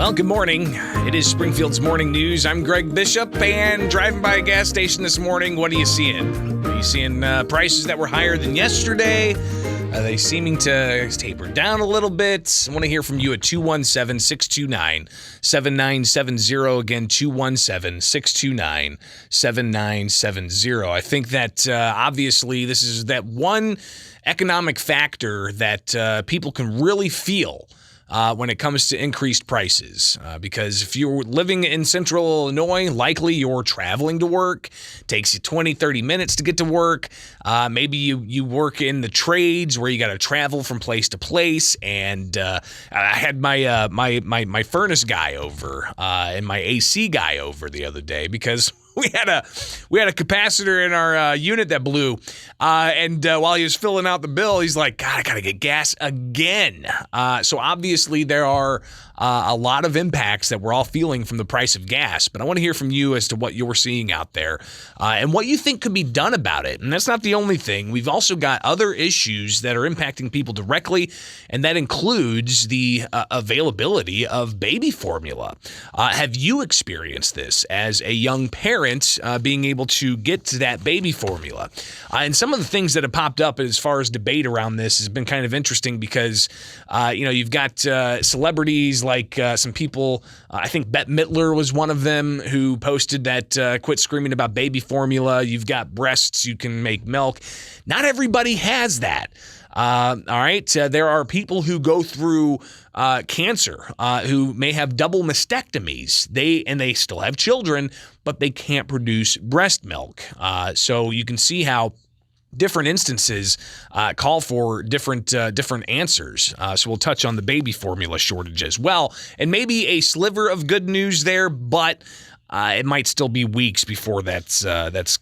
Well, good morning. It is Springfield's Morning News. I'm Greg Bishop, and driving by a gas station this morning, what are you seeing? Are you seeing prices that were higher than yesterday? Are they seeming to taper down a little bit? I want to hear from you at 217-629-7970. Again, 217-629-7970. I think that obviously this is that one economic factor that people can really feel when it comes to increased prices. Because if you're living in central Illinois, likely you're traveling to work. Takes you 20, 30 minutes to get to work. Maybe you work in the trades where you got to travel from place to place. And I had my furnace guy over and my AC guy over the other day because we had a capacitor in our unit that blew, and while he was filling out the bill, he's like, God, I gotta get gas again. So obviously there are a lot of impacts that we're all feeling from the price of gas, but I want to hear from you as to what you're seeing out there and what you think could be done about it. And that's not the only thing. We've also got other issues that are impacting people directly, and that includes the availability of baby formula. Have you experienced this as a young parent? Being able to get to that baby formula. And some of the things that have popped up as far as debate around this has been kind of interesting because, you've got celebrities like some people, I think Bette Midler was one of them who posted that quit screaming about baby formula. You've got breasts, you can make milk. Not everybody has that. All right. There are people who go through cancer who may have double mastectomies. They still have children, but they can't produce breast milk. So you can see how different instances call for different answers. So we'll touch on the baby formula shortage as well, and maybe a sliver of good news there, but it might still be weeks before that's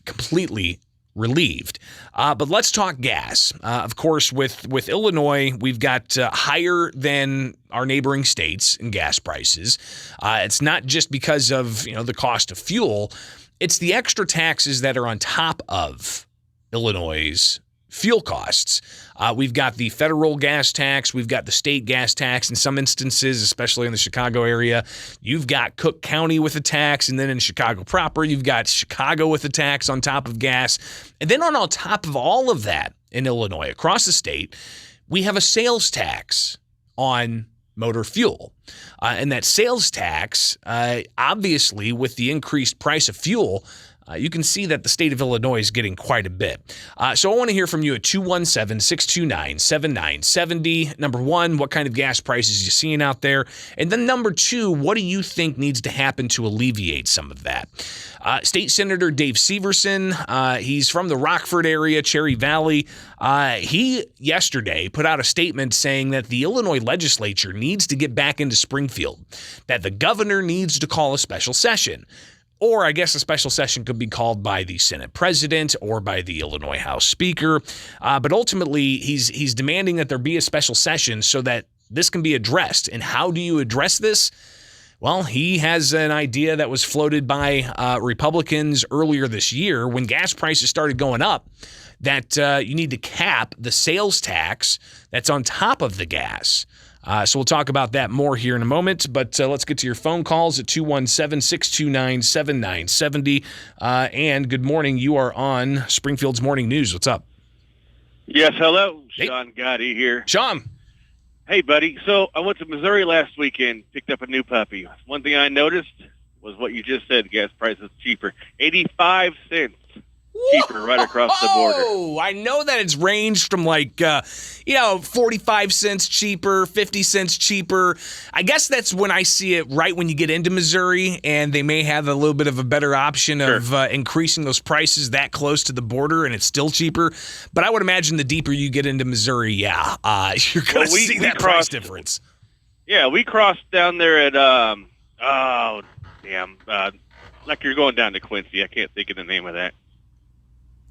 completely relieved. But let's talk gas. Of course, with Illinois, we've got higher than our neighboring states in gas prices. It's not just because of the cost of fuel. It's the extra taxes that are on top of Illinois' fuel costs. We've got the federal gas tax. We've got the state gas tax in some instances, especially in the Chicago area. You've got Cook County with a tax, and then in Chicago proper, you've got Chicago with a tax on top of gas. And then on top of all of that in Illinois, across the state, we have a sales tax on motor fuel. And that sales tax, obviously, with the increased price of fuel, you can see that the state of Illinois is getting quite a bit. So I want to hear from you at 217-629-7970. Number one, what kind of gas prices are you seeing out there? And then number two, what do you think needs to happen to alleviate some of that? State Senator Dave Severson, he's from the Rockford area, Cherry Valley. He yesterday put out a statement saying that the Illinois legislature needs to get back into Springfield, that the governor needs to call a special session. Or I guess a special session could be called by the Senate president or by the Illinois House Speaker. But ultimately, he's demanding that there be a special session so that this can be addressed. And how do you address this? Well, he has an idea that was floated by Republicans earlier this year when gas prices started going up, that you need to cap the sales tax that's on top of the gas. So we'll talk about that more here in a moment, but let's get to your phone calls at 217-629-7970. And good morning. You are on Springfield's Morning News. What's up? Yes, hello. Hey. Sean Gotti here. Sean. Hey, buddy. So I went to Missouri last weekend, picked up a new puppy. One thing I noticed was what you just said, gas prices cheaper. 85 cents cheaper right across the border. Oh, I know that it's ranged from 45 cents cheaper, 50 cents cheaper. I guess that's when I see it right when you get into Missouri, and they may have a little bit of a better option of increasing those prices that close to the border, and it's still cheaper. But I would imagine the deeper you get into Missouri, you're going to see that price difference. Yeah, we crossed down there at, like you're going down to Quincy. I can't think of the name of that.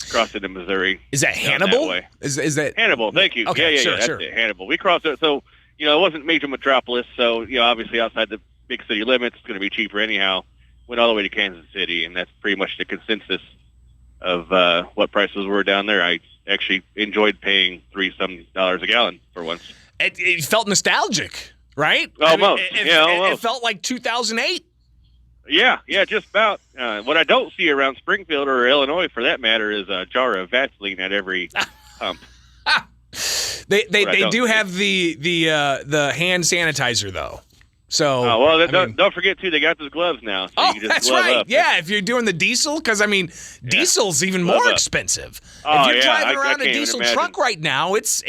Crossed into Missouri. Is that Hannibal? That is that Hannibal? Thank you. Okay, yeah, that's it, Hannibal. We crossed it, so it wasn't major metropolis. So obviously outside the big city limits, it's going to be cheaper anyhow. Went all the way to Kansas City, and that's pretty much the consensus of what prices were down there. I actually enjoyed paying $3 some a gallon for once. It felt nostalgic. right? Almost. It Almost. felt like 2008. Yeah, just about. What I don't see around Springfield or Illinois, for that matter, is a jar of Vaseline at every pump. They do have the hand sanitizer though. So don't forget too, they got those gloves now. So you can just that's glove right. up. Yeah, if you're doing the diesel, because diesel's even Glove more up. expensive. Oh, if you're yeah, driving I around a can't diesel even truck right now, it's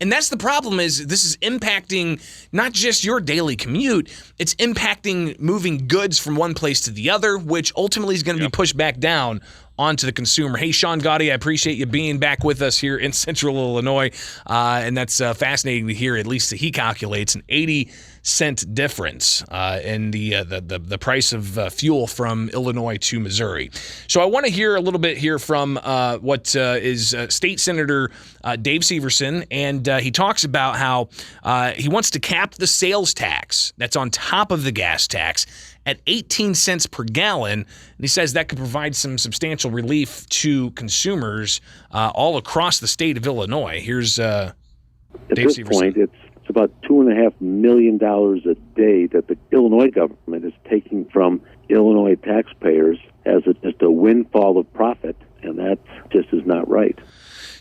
and that's the problem is this is impacting not just your daily commute, it's impacting moving goods from one place to the other, which ultimately is going to be pushed back down onto the consumer. Hey, Sean Gotti, I appreciate you being back with us here in Central Illinois, and that's fascinating to hear. At least he calculates an 80-cent difference in the price of fuel from Illinois to Missouri. So I want to hear a little bit here from what is State Senator Dave Severson, and he talks about how he wants to cap the sales tax that's on top of the gas tax at 18 cents per gallon. And he says that could provide some substantial relief to consumers all across the state of Illinois. Here's Dave Severson. At this point, it's about $2.5 million a day that the Illinois government is taking from Illinois taxpayers as just a windfall of profit, and that just is not right.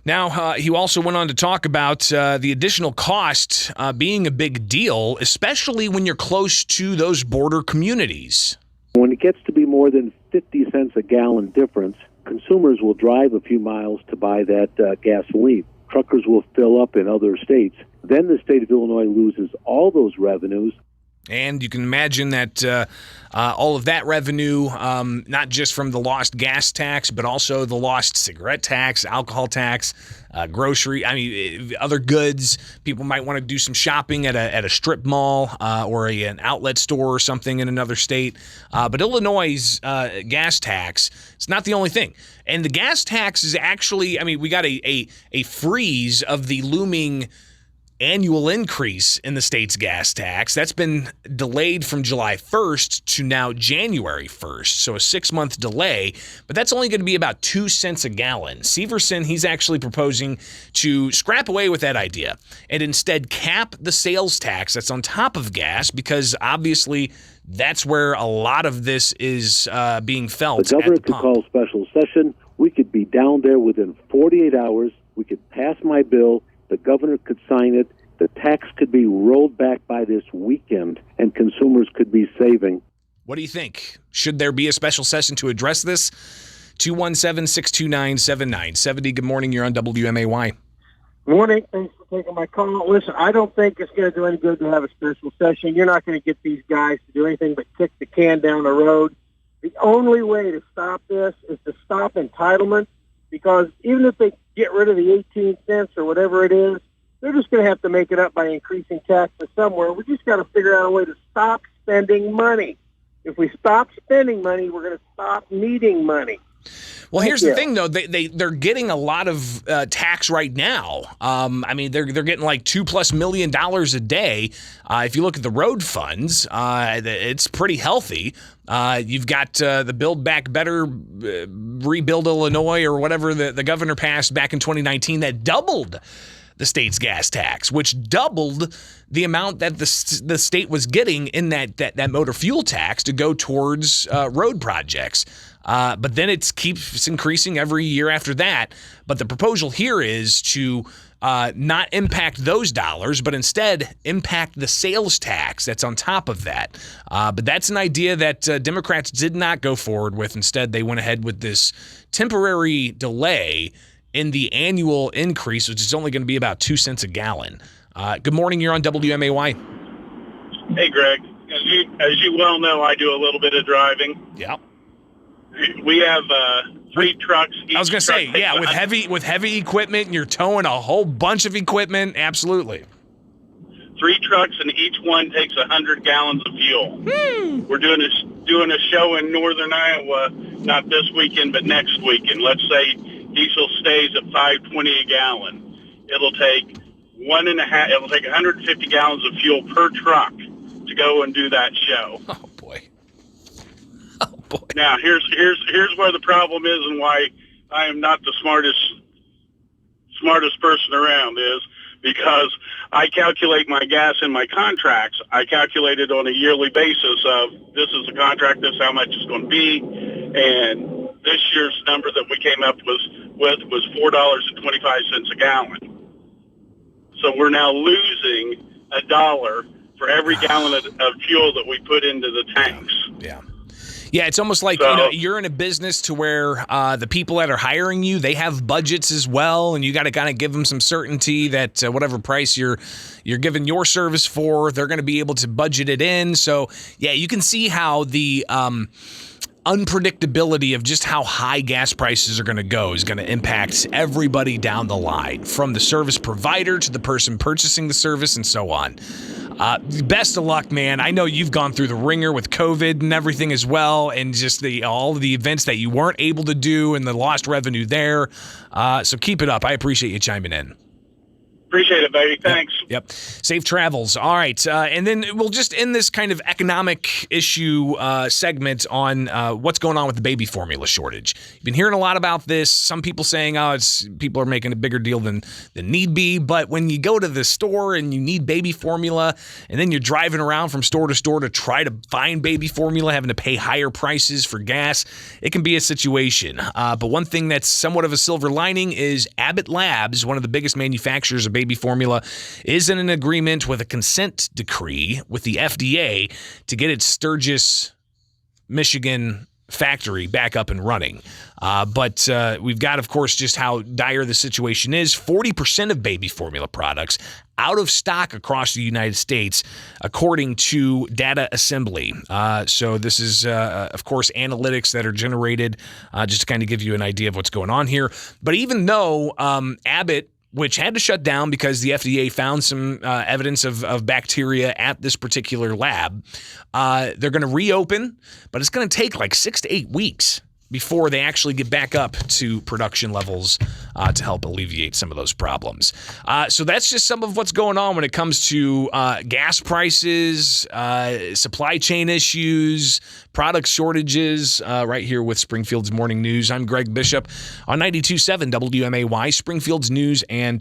Now, he also went on to talk about the additional cost being a big deal, especially when you're close to those border communities. When it gets to be more than 50 cents a gallon difference, consumers will drive a few miles to buy that gasoline. Truckers will fill up in other states. Then the state of Illinois loses all those revenues. And you can imagine that all of that revenue, not just from the lost gas tax, but also the lost cigarette tax, alcohol tax, grocery, other goods. People might want to do some shopping at a strip mall or an outlet store or something in another state. But Illinois' gas tax, it's not the only thing. And the gas tax is actually, we got a freeze of the looming annual increase in the state's gas tax. That's been delayed from July 1st to now January 1st, so a 6-month delay, but that's only going to be about 2 cents a gallon. Severson, he's actually proposing to scrap away with that idea and instead cap the sales tax that's on top of gas, because obviously that's where a lot of this is being felt. The governor could call special session. We could be down there within 48 hours. We could pass my bill. The governor could sign it. The tax could be rolled back by this weekend, and consumers could be saving. What do you think? Should there be a special session to address this? 217-629-7970. Good morning. You're on WMAY. Morning. Thanks for taking my call. Listen, I don't think it's going to do any good to have a special session. You're not going to get these guys to do anything but kick the can down the road. The only way to stop this is to stop entitlements, because even if they get rid of the 18 cents or whatever it is, they're just going to have to make it up by increasing taxes somewhere. We just got to figure out a way to stop spending money. If we stop spending money, we're going to stop needing money. Well, here's the thing, though. They're getting a lot of tax right now. They're getting like $2+ million a day. If you look at the road funds, it's pretty healthy. You've got the Build Back Better, Rebuild Illinois, or whatever the governor passed back in 2019 that doubled the state's gas tax, which doubled the amount that the state was getting in that motor fuel tax to go towards road projects. But then it keeps increasing every year after that. But the proposal here is to not impact those dollars, but instead impact the sales tax that's on top of that. But that's an idea that Democrats did not go forward with. Instead, they went ahead with this temporary delay in the annual increase, which is only going to be about 2 cents a gallon. Good morning. You're on WMAY. Hey, Greg. As you well know, I do a little bit of driving. Yep. We have 3 trucks. I was going to say, yeah, with heavy equipment, and you're towing a whole bunch of equipment. Absolutely. 3 trucks, and each one takes 100 gallons of fuel. We're doing a show in northern Iowa, not this weekend, but next weekend. Let's say diesel stays at $5.20 a gallon. It'll take 150 gallons of fuel per truck to go and do that show. Oh boy. Now here's where the problem is, and why I am not the smartest person around, is because I calculate my gas in my contracts. I calculate it on a yearly basis of this is the contract, this is how much it's going to be. And this year's number that we came up with was $4.25 a gallon. So we're now losing $1 for every gallon of fuel that we put into the tanks. Yeah. Yeah, it's almost like you're in a business to where the people that are hiring you, they have budgets as well, and you got to kind of give them some certainty that whatever price you're giving your service for, they're going to be able to budget it in. So, yeah, you can see how the unpredictability of just how high gas prices are going to go is going to impact everybody down the line, from the service provider to the person purchasing the service and so on. Best of luck, man. I know you've gone through the ringer with COVID and everything as well, and just all of the events that you weren't able to do and the lost revenue there. So keep it up. I appreciate you chiming in. Appreciate it, buddy. Thanks. Yep. Safe travels. All right. And then we'll just end this kind of economic issue segment on what's going on with the baby formula shortage. You've been hearing a lot about this. Some people saying, people are making a bigger deal than need be. But when you go to the store and you need baby formula, and then you're driving around from store to store to try to find baby formula, having to pay higher prices for gas, it can be a situation. But one thing that's somewhat of a silver lining is Abbott Labs, one of the biggest manufacturers of baby formula, is in an agreement with a consent decree with the FDA to get its Sturgis, Michigan factory back up and running. But we've got, of course, just how dire the situation is. 40% of baby formula products out of stock across the United States, according to Data Assembly. So this is, of course, analytics that are generated just to kind of give you an idea of what's going on here. But even though Abbott, which had to shut down because the FDA found some evidence of bacteria at this particular lab, they're going to reopen, but it's going to take like 6 to 8 weeks before they actually get back up to production levels to help alleviate some of those problems. So that's just some of what's going on when it comes to gas prices, supply chain issues, product shortages, right here with Springfield's Morning News. I'm Greg Bishop on 92.7 WMAY, Springfield's News and